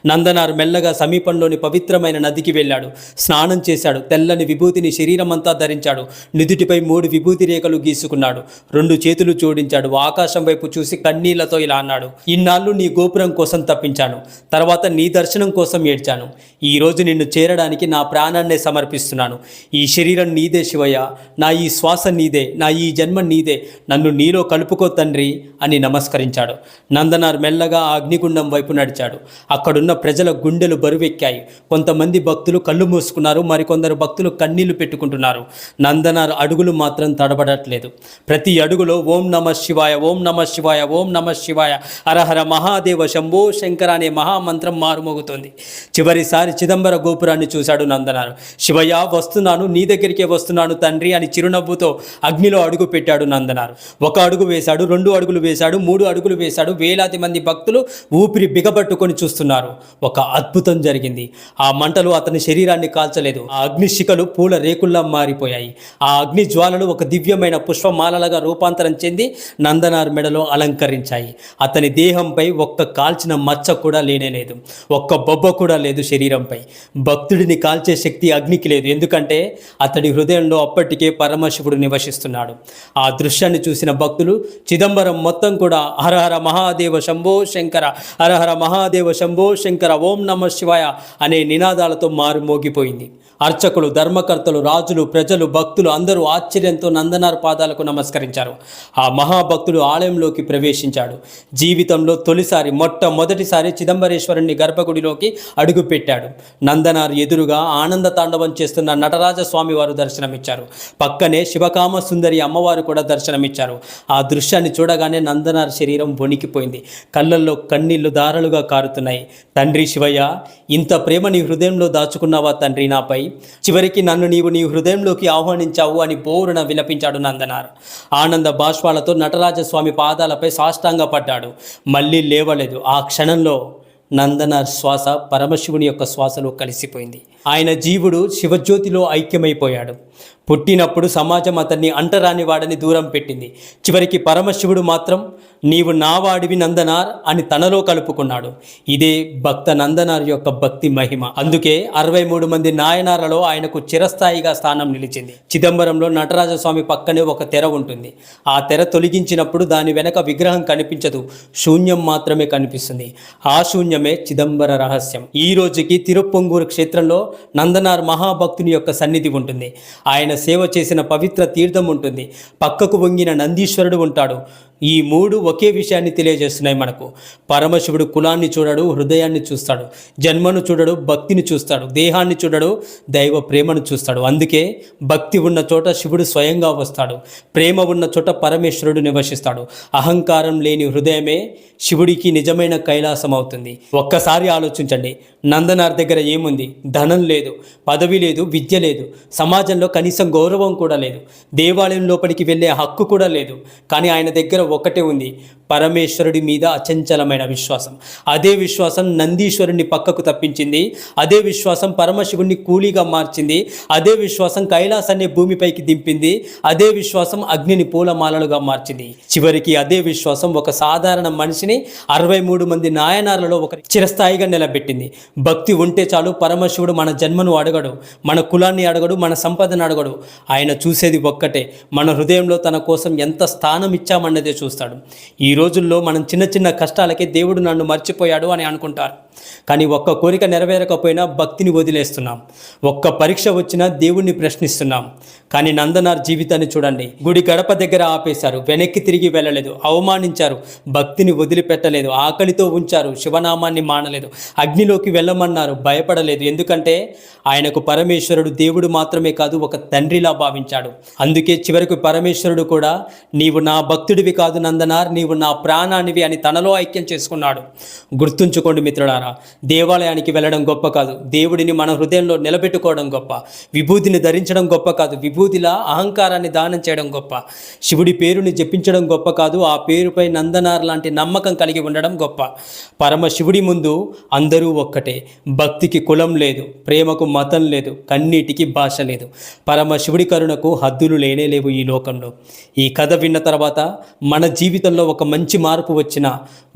నందనార్ మెల్లగా సమీపంలోని పవిత్రమైన నదికి వెళ్ళాడు. స్నానం చేశాడు. తెల్లని విభూతిని శరీరమంతా ధరించాడు. నుదుటిపై 3 విభూతి రేఖలు గీసుకున్నాడు. 2 చేతులు జోడించాడు. ఆకాశం వైపు చూసి కన్నీళ్లతో ఇలా అన్నాడు: ఇన్నాళ్ళు నీ గోపురం కోసం తప్పించాను, తర్వాత నీ దర్శనం కోసం ఏడ్చాను. ఈరోజు నిన్ను చేరడానికి నా ప్రాణాన్నే సమర్పిస్తున్నాను. ఈ శరీరం నీదే శివయ్య, నా ఈ శ్వాస నీదే, నా ఈ జన్మ నీదే, నన్ను నీలో కలుపుకో తండ్రి అని నమస్కరించాడు. నందనార్ మెల్లగా ఆ అగ్నిగుండం వైపు నడిచాడు. అక్కడున్న ప్రజల గుండెలు బరువెక్కాయి. కొంతమంది భక్తులు కళ్ళు మూసుకున్నారు, మరికొందరు భక్తులు కన్నీళ్లు పెట్టుకుంటున్నారు. నందనార్ అడుగులు మాత్రం తడబడట్లేదు. ప్రతి అడుగులో ఓం నమ శివాయ, ఓం నమ శివాయ, ఓం నమ శివాయ, హరహర మహాదేవ శంభో శంకర అనే మహామంత్రం మారుమోగుతుంది. చివరిసారి చిదంబర గోపురాన్ని చూశాడు నందనార్. శివయ్య వస్తున్నాను, నీ దగ్గరికే వస్తున్నాను తండ్రి అని చిరునవ్వుతో అగ్నిలో అడుగు పెట్టాడు నందనార్. 1 అడుగు వేశాడు, 2 అడుగులు వేశాడు, 3 అడుగులు వేశాడు. వేలాది మంది భక్తులు ఊపిరి బిగబట్టుకొని చూస్తున్నారు. ఒక అద్భుతం జరిగింది. ఆ మంటలు అతని శరీరాన్ని కాల్చలేదు. ఆ అగ్నిశిఖలు పూల రేకుల్లా మారిపోయాయి. ఆ అగ్ని జ్వాలలు ఒక దివ్యమైన పుష్పమాలలుగా రూపాంతరం చెంది నందనార్ మెడలో అలంకరించాయి. అతని దేహంపై ఒక్క కాల్చిన మచ్చ కూడా లేనేలేదు, ఒక్క బొబ్బ కూడా లేదు శరీరంపై. భక్తుడిని కాల్చే శక్తి అగ్నికి లేదు, ఎందుకంటే అతడి హృదయంలో అప్పటికే పరమశివుడు నివసిస్తున్నాడు. ఆ దృశ్యాన్ని చూసిన భక్తులు చిదంబరం మొత్తం కూడా హరహర మహాదేవ శంభో శంకర, హరహర మహాదేవ శంభో శంకర, ఓం నమ శివాయ అనే నినాదాలతో మారుమోగిపోయింది. అర్చకులు, ధర్మకర్తలు, రాజులు, ప్రజలు, భక్తులు అందరూ ఆశ్చర్యంతో నందనార్ పాదాలకు నమస్కరించారు. ఆ మహాభక్తుడు ఆలయంలోకి ప్రవేశించాడు. జీవితంలో మొట్టమొదటిసారి చిదంబరేశ్వరుని గర్భగుడిలోకి అడుగుపెట్టాడు. నందనార్ ఎదురుగా ఆనంద తాండవం చేస్తున్న నటరాజస్వామి వారు దర్శనమిచ్చారు. పక్కనే శివకామ సుందరి అమ్మవారు కూడా దర్శనమిచ్చారు. ఆ దృశ్యాన్ని చూడగానే నందనార్ శరీరం వణికిపోయింది. కళ్ళల్లో కన్నీళ్లు ధారలుగా కారుతున్నాయి. తండ్రి శివయ్య, ఇంత ప్రేమ నీ హృదయంలో దాచుకున్నావా తండ్రి నాపై? చివరికి నన్ను నీవు నీ హృదయంలోకి ఆహ్వానించావు అని బోరున విలపించాడు నందనార్. ఆనంద బాష్పాలతో నటరాజస్వామి పాదాలపై సాష్టాంగపడ్డాడు. మళ్ళీ లేవలేదు. ఆ క్షణంలో నందనార్ శ్వాస పరమశివుని యొక్క శ్వాసలో కలిసిపోయింది. ఆయన జీవుడు శివజ్యోతిలో ఐక్యమైపోయాడు. పుట్టినప్పుడు సమాజం అతన్ని అంటరాని వాడని దూరం పెట్టింది. చివరికి పరమశివుడు మాత్రం నీవు నావాడివి నందనార్ అని తనలో కలుపుకున్నాడు. ఇదే భక్త నందనార్ యొక్క భక్తి మహిమ. అందుకే 63 మంది నాయనార్లలో ఆయనకు చిరస్థాయిగా స్థానం నిలిచింది. చిదంబరంలో నటరాజస్వామి పక్కనే ఒక తెర ఉంటుంది. ఆ తెర తొలగించినప్పుడు దాని వెనక విగ్రహం కనిపించదు, శూన్యం మాత్రమే కనిపిస్తుంది. ఆ శూన్యమే చిదంబర రహస్యం. ఈ రోజుకి తిరుప్పొంగూరు క్షేత్రంలో నందనార్ మహాభక్తుని యొక్క సన్నిధి ఉంటుంది. ఆయన సేవ చేసిన పవిత్ర తీర్థం ఉంటుంది. పక్కకు వంగిన నందీశ్వరుడు ఉంటాడు. ఈ 3 ఒకే విషయాన్ని తెలియజేస్తున్నాయి మనకు. పరమశివుడు కులాన్ని చూడడు, హృదయాన్ని చూస్తాడు. జన్మను చూడడు, భక్తిని చూస్తాడు. దేహాన్ని చూడడు, దైవ ప్రేమను చూస్తాడు. అందుకే భక్తి ఉన్న చోట శివుడు స్వయంగా వస్తాడు. ప్రేమ ఉన్న చోట పరమేశ్వరుడు నివసిస్తాడు. అహంకారం లేని హృదయమే శివుడికి నిజమైన కైలాసం అవుతుంది. ఒక్కసారి ఆలోచించండి, నందనార్ దగ్గర ఏముంది? ధనం లేదు, పదవి లేదు, విద్య లేదు, సమాజంలో కనీసం గౌరవం కూడా లేదు, దేవాలయం లోపలికి వెళ్ళే హక్కు కూడా లేదు. కానీ ఆయన దగ్గర ఒకటే ఉంది, పరమేశ్వరుడి మీద అచంచలమైన విశ్వాసం. అదే విశ్వాసం నందీశ్వరుని పక్కకు తప్పించింది. అదే విశ్వాసం పరమశివుణ్ణి కూలీగా మార్చింది. అదే విశ్వాసం కైలాసాన్ని భూమిపైకి దింపింది. అదే విశ్వాసం అగ్నిని పూలమాలలుగా మార్చింది. చివరికి అదే విశ్వాసం ఒక సాధారణ మనిషిని 63 మంది నాయనార్లలో ఒక చిరస్థాయిగా నిలబెట్టింది. భక్తి ఉంటే చాలు, పరమశివుడు మన జన్మను అడగడు, మన కులాన్ని అడగడు, మన సంపదను అడగడు. ఆయన చూసేది ఒక్కటే, మన హృదయంలో తన కోసం ఎంత స్థానం ఇచ్చామన్నదే చూస్తాడు. ఈ రోజుల్లో మనం చిన్న చిన్న కష్టాలకే దేవుడు నన్ను మర్చిపోయాడు అని అనుకుంటారు. కానీ ఒక్క కోరిక నెరవేరకపోయినా భక్తిని వదిలేస్తున్నాం. ఒక్క పరీక్ష వచ్చినా దేవుణ్ణి ప్రశ్నిస్తున్నాం. కానీ నందనార్ జీవితాన్ని చూడండి. గుడి గడప దగ్గర ఆపేశారు, వెనక్కి తిరిగి వెళ్ళలేదు, అవమానించారు, భక్తిని వదిలిపెట్టలేదు, ఆకలితో ఉంచారు, శివనామాన్ని మానలేదు, అగ్నిలోకి వెళ్ళమన్నారు, భయపడలేదు. ఎందుకంటే ఆయనకు పరమేశ్వరుడు దేవుడు మాత్రమే కాదు, ఒక తండ్రిలా భావించాడు. అందుకే చివరికి పరమేశ్వరుడు కూడా నీవు నా భక్తుడివి కాదు నందనార్, నీవు నా ప్రాణానివి అని తనలో ఐక్యం చేసుకున్నాడు. గుర్తుంచుకోండి మిత్రులారా, దేవాలయానికి వెళ్ళడం గొప్ప కాదు, దేవుడిని మన హృదయంలో నిలబెట్టుకోవడం గొప్ప. విభూతిని ధరించడం గొప్ప కాదు, విభూతిలా అహంకారాన్ని దానం చేయడం గొప్ప. శివుడి పేరుని జపించడం గొప్ప కాదు, ఆ పేరుపై నందనార్ లాంటి నమ్మకం కలిగి ఉండడం గొప్ప. పరమ శివుడి ముందు అందరూ ఒక్కటే. భక్తికి కులం లేదు, ప్రేమకు మతం లేదు, కన్నీటికి భాష లేదు. పరమ శివుడి కరుణకు హద్దులు లేనేలేవు ఈ లోకంలో. ఈ కథ విన్న తర్వాత మన జీవితంలో ఒక మంచి మార్పు వచ్చినా,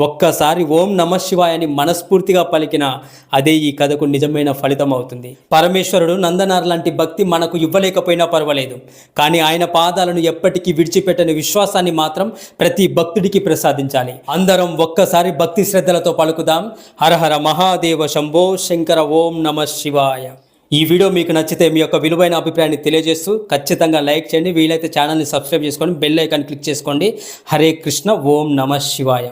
ఒక్కసారి ఓం నమః శివాయ అని మనస్ఫూర్తిగా పలికినా అదే ఈ కథకు నిజమైన ఫలితం అవుతుంది. పరమేశ్వరుడు నందనార్ లాంటి భక్తి మనకు ఇవ్వలేకపోయినా పర్వాలేదు, కానీ ఆయన పాదాలను ఎప్పటికీ విడిచిపెట్టని విశ్వాసాన్ని మాత్రం ప్రతి భక్తుడికి ప్రసాదించాలి. అందరం ఒక్కసారి భక్తి శ్రద్ధలతో పలుకుదాం. హరహర మహాదేవ శంభో శంకర ఓం నమః శివాయ. ఈ వీడియో మీకు నచ్చితే మీ యొక్క విలువైన అభిప్రాయాన్ని తెలియజేస్తూ ఖచ్చితంగా లైక్ చేయండి. వీలైతే ఛానల్ని సబ్స్క్రైబ్ చేసుకొని బెల్ ఐకాన్ క్లిక్ చేసుకోండి. హరే కృష్ణ. ఓం నమః శివాయ.